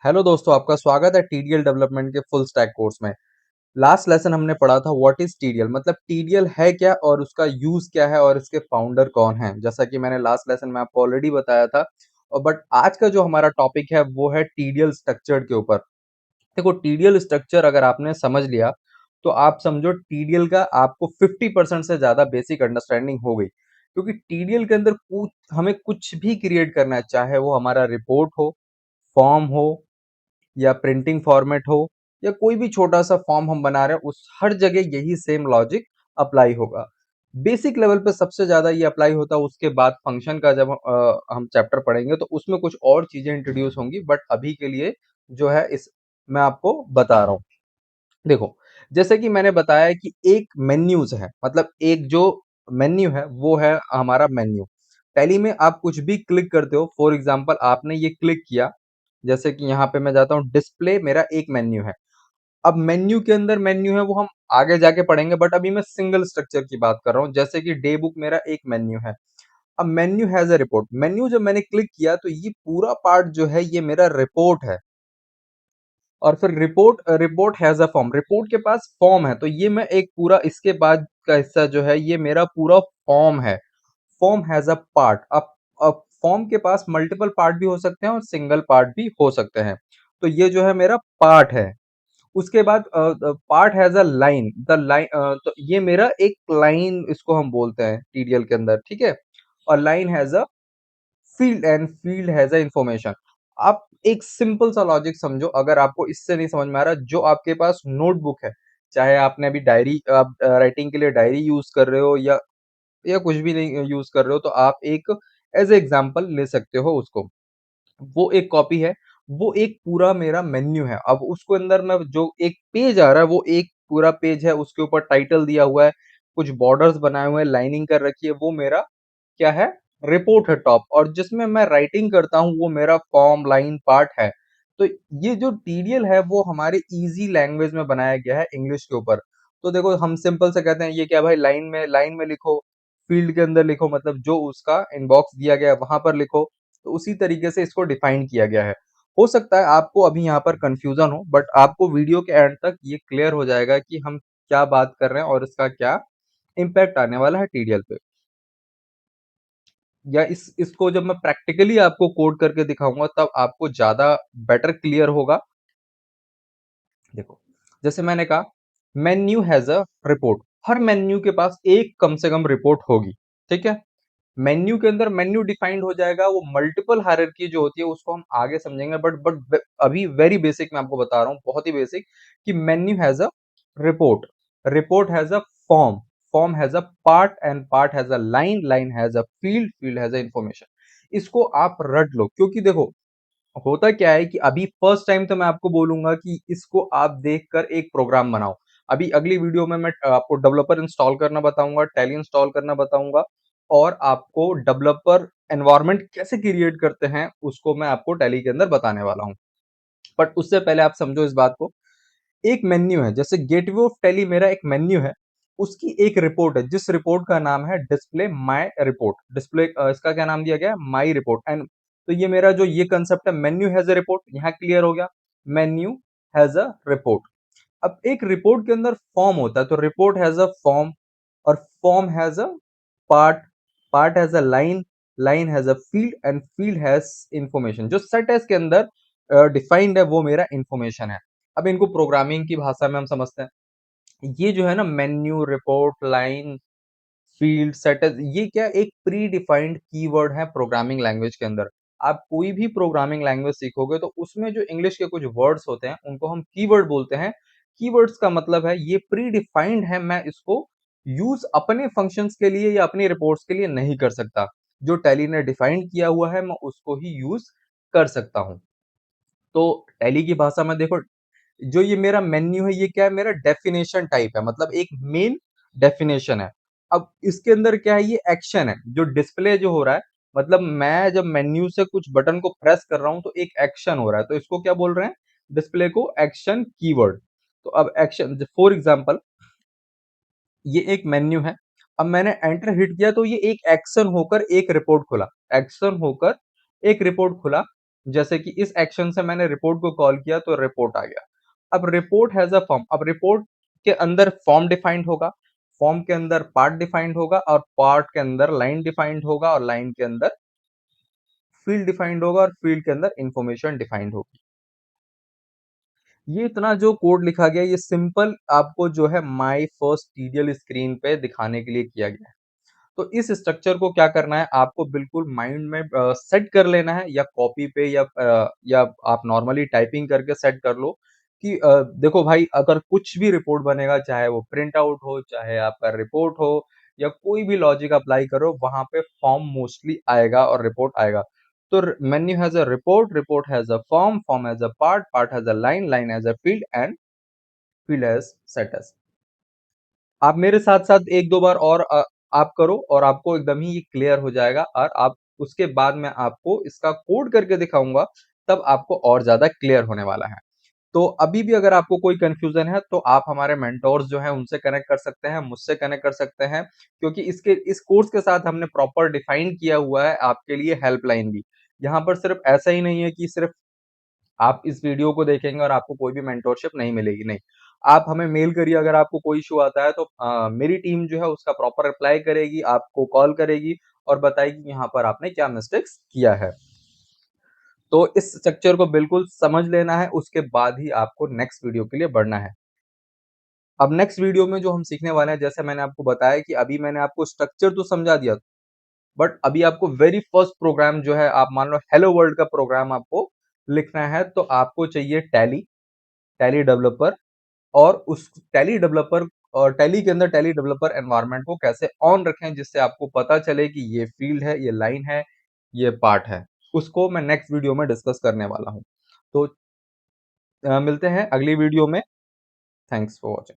Hello दोस्तों, आपका स्वागत है टीडीएल डेवलपमेंट के फुल स्टैक कोर्स में। लास्ट लेसन हमने पढ़ा था व्हाट इज टीडीएल, मतलब टीडीएल है क्या और उसका यूज क्या है और इसके फाउंडर कौन है। जैसा कि मैंने लास्ट लेसन में आपको ऑलरेडी बताया था। और बट आज का जो हमारा टॉपिक है वो है टीडीएल स्ट्रक्चर के ऊपर। देखो, टीडीएल स्ट्रक्चर अगर आपने समझ लिया तो आप समझो टीडीएल का आपको 50% से ज्यादा बेसिक अंडरस्टैंडिंग हो गई, क्योंकि टीडीएल के अंदर हमें कुछ भी क्रिएट करना है, चाहे वो हमारा रिपोर्ट हो, फॉर्म हो, या प्रिंटिंग फॉर्मेट हो, या कोई भी छोटा सा फॉर्म हम बना रहे हैं, उस हर जगह यही सेम लॉजिक अप्लाई होगा। बेसिक लेवल पे सबसे ज्यादा ये अप्लाई होता है। उसके बाद फंक्शन का जब हम चैप्टर पढ़ेंगे तो उसमें कुछ और चीजें इंट्रोड्यूस होंगी, बट अभी के लिए जो है इस मैं आपको बता रहा हूँ। देखो, जैसे कि मैंने बताया कि एक मेन्यूज है, मतलब एक जो मेन्यू है वो है हमारा मेन्यू। टैली में आप कुछ भी क्लिक करते हो, फॉर एग्जांपल आपने ये क्लिक किया, जैसे कि यहाँ पे मैं जाता हूँ, डिस्प्ले मेरा एक मेन्यू है। अब मेन्यू के अंदर मेन्यू है वो हम आगे जाके पढ़ेंगे, बट अभी मैं सिंगल स्ट्रक्चर की बात कर रहा हूँ। जैसे कि डे बुक मेरा एक मेन्यू है। अब menu has a report, menu जब मैंने क्लिक किया तो ये पूरा पार्ट जो है ये मेरा रिपोर्ट है। और फिर report has a form, report के पास फॉर्म है, तो ये मैं एक पूरा इसके बाद का हिस्सा जो है ये मेरा पूरा फॉर्म है। Form has a part. अब फॉर्म के पास मल्टीपल पार्ट भी हो सकते हैं और सिंगल पार्ट भी हो सकते हैं। तो ये जो है मेरा पार्ट है। उसके बाद part has a line, the line, तो ये मेरा एक लाइन इसको हम बोलते हैं टीडीएल के अंदर, ठीक है। और line has a field and field has a information. आप एक सिंपल सा लॉजिक समझो, अगर आपको इससे नहीं समझ में आ रहा, जो आपके पास नोटबुक है, चाहे आपने अभी डायरी, आप राइटिंग के लिए डायरी यूज कर रहे हो या कुछ भी नहीं यूज कर रहे हो, तो आप एक एज एग्जांपल ले सकते हो उसको। वो एक कॉपी है, वो एक पूरा मेरा मेन्यू है। अब उसको अंदर में जो एक पेज आ रहा है वो एक पूरा पेज है, उसके ऊपर टाइटल दिया हुआ है, कुछ बॉर्डर्स बनाए हुए हैं, लाइनिंग कर रखी है, वो मेरा क्या है, रिपोर्ट है टॉप। और जिसमें मैं राइटिंग करता हूँ वो मेरा फॉर्म लाइन पार्ट है। तो ये जो टीडीएल है वो हमारे इजी लैंग्वेज में बनाया गया है, इंग्लिश के ऊपर। तो देखो, हम सिंपल से कहते हैं ये क्या भाई, लाइन में लिखो, फील्ड के अंदर लिखो, मतलब जो उसका इनबॉक्स दिया गया है वहां पर लिखो। तो उसी तरीके से इसको डिफाइन किया गया है। हो सकता है आपको अभी यहाँ पर कंफ्यूजन हो, बट आपको वीडियो के एंड तक ये क्लियर हो जाएगा कि हम क्या बात कर रहे हैं और इसका क्या इम्पैक्ट आने वाला है टीडीएल पे। या इसको जब मैं प्रैक्टिकली आपको कोड करके दिखाऊंगा तब आपको ज्यादा बेटर क्लियर होगा। देखो, जैसे मैंने कहा, menu has a report. Her menu के पास एक कम से कम रिपोर्ट होगी, ठीक है। मेन्यू के अंदर मेन्यू डिफाइंड हो जाएगा, वो मल्टीपल हायरार्की जो होती है उसको हम आगे समझेंगे, बट अभी वेरी बेसिक मैं आपको बता रहा हूँ, बहुत ही बेसिक, कि menu has a report, report has a form, form has a part and part has a line, line has a field, field has a information. इसको आप रट लो, क्योंकि देखो, होता क्या है कि अभी फर्स्ट टाइम तो मैं आपको बोलूंगा कि इसको आप देखकर एक प्रोग्राम बनाओ। अभी अगली वीडियो में मैं आपको डेवलपर इंस्टॉल करना बताऊंगा, टैली इंस्टॉल करना बताऊंगा, और आपको डेवलपर एनवायरनमेंट कैसे क्रिएट करते हैं उसको मैं आपको टैली के अंदर बताने वाला हूँ। बट उससे पहले आप समझो इस बात को। एक मेन्यू है, जैसे गेटवे ऑफ टैली मेरा एक मेन्यू है, उसकी एक रिपोर्ट है जिस रिपोर्ट का नाम है डिस्प्ले माय रिपोर्ट। डिस्प्ले इसका क्या नाम दिया गया है, माय रिपोर्ट। एंड तो ये मेरा जो ये कंसेप्ट है, मेन्यू हैज अ रिपोर्ट, यहाँ क्लियर हो गया। Menu has a report. अब एक रिपोर्ट के अंदर फॉर्म होता है, तो रिपोर्ट हैज अ फॉर्म, और form has a part, part has a line, line has a field and field has information. जो सेट है इसके अंदर डिफाइंड है वो मेरा इंफॉर्मेशन है। अब इनको प्रोग्रामिंग की भाषा में हम समझते हैं। ये जो है ना, menu, report, line, field, set, ये क्या एक प्री डिफाइंड कीवर्ड है प्रोग्रामिंग लैंग्वेज के अंदर। आप कोई भी प्रोग्रामिंग लैंग्वेज सीखोगे तो उसमें जो इंग्लिश के कुछ वर्ड्स होते हैं उनको हम कीवर्ड बोलते हैं। कीवर्ड्स का मतलब है ये प्री डिफाइंड है, मैं इसको यूज अपने फंक्शंस के लिए या अपनी रिपोर्ट्स के लिए नहीं कर सकता। जो टैली ने डिफाइन किया हुआ है मैं उसको ही यूज कर सकता हूँ। तो टैली की भाषा में देखो, जो ये मेरा मेन्यू है ये क्या है, मेरा डेफिनेशन टाइप है, मतलब एक मेन डेफिनेशन है। अब इसके अंदर क्या है, ये एक्शन है जो डिस्प्ले जो हो रहा है, मतलब मैं जब मेन्यू से कुछ बटन को प्रेस कर रहा हूं तो एक एक्शन हो रहा है, तो इसको क्या बोल रहे हैं, डिस्प्ले को एक्शन कीवर्ड। तो अब एक्शन, फॉर एग्जांपल, ये एक मेन्यू है। अब मैंने एंटर हिट किया तो ये एक एक्शन होकर एक रिपोर्ट खुला, एक्शन होकर एक रिपोर्ट खुला। जैसे कि इस एक्शन से मैंने रिपोर्ट को कॉल किया तो रिपोर्ट आ गया। अब रिपोर्ट हैज़ अ फॉर्म, अब रिपोर्ट के अंदर फॉर्म डिफाइंड होगा, फॉर्म के अंदर पार्ट डिफाइंड होगा और पार्ट के अंदर लाइन डिफाइंड होगा और लाइन के अंदर फील्ड डिफाइंड होगा और फील्ड के अंदर इंफॉर्मेशन डिफाइंड होगी। ये इतना जो कोड लिखा गया है, ये सिंपल आपको जो है माय फर्स्ट टीडीएल स्क्रीन पे दिखाने के लिए किया गया है। तो इस स्ट्रक्चर को क्या करना है, आपको बिल्कुल माइंड में सेट कर लेना है, या कॉपी पे या आप नॉर्मली टाइपिंग करके सेट कर लो कि देखो भाई, अगर कुछ भी रिपोर्ट बनेगा, चाहे वो प्रिंट आउट हो, चाहे आपका रिपोर्ट हो, या कोई भी लॉजिक अप्लाई करो, वहां पे फॉर्म मोस्टली आएगा और रिपोर्ट आएगा। तो menu has a report, report has a form, form has a part, part has a line, line has a field and field has status. आप मेरे साथ-साथ 1-2 बार और आप करो और आपको एकदम ही ये क्लियर हो जाएगा, और आप उसके बाद मैं आपको इसका कोड करके दिखाऊँगा, तब आपको और ज़्यादा क्लियर होने वाला है। तो अभी भी अगर आपको कोई कन्फ्यूज़न है, तो आप हमारे मेंटोर्स जो हैं उनसे कनेक्ट कर सकते हैं, मुझसे कनेक्ट कर सकते हैं, क्योंकि इसके इस कोर्स के साथ हमने प्रॉपर डिफाइन किया हुआ है आपके लिए हेल्पलाइन भी। यहाँ पर सिर्फ ऐसा ही नहीं है कि सिर्फ आप इस वीडियो को देखेंगे और आपको कोई भी मेंटोरशिप नहीं मिलेगी, नहीं। आप हमें मेल करिए, अगर आपको कोई इश्यू आता है तो मेरी टीम जो है उसका प्रॉपर रिप्लाई करेगी, आपको कॉल करेगी और बताएगी यहाँ पर आपने क्या मिस्टेक्स किया है। तो इस स्ट्रक्चर को बिल्कुल समझ लेना है, उसके बाद ही आपको नेक्स्ट वीडियो के लिए बढ़ना है। अब नेक्स्ट वीडियो में जो हम सीखने वाले हैं, जैसे मैंने आपको बताया कि अभी मैंने आपको स्ट्रक्चर तो समझा दिया, बट अभी आपको वेरी फर्स्ट प्रोग्राम जो है, आप मान लो हेलो वर्ल्ड का प्रोग्राम आपको लिखना है, तो आपको चाहिए टैली, टैली डेवलपर, और उस टैली डेवलपर और टैली के अंदर टैली डेवलपर एनवायरनमेंट को कैसे ऑन रखें, जिससे आपको पता चले कि ये फील्ड है, ये लाइन है, ये पार्ट है। उसको मैं नेक्स्ट वीडियो में डिस्कस करने वाला हूँ। तो मिलते हैं अगली वीडियो में। Thanks for watching.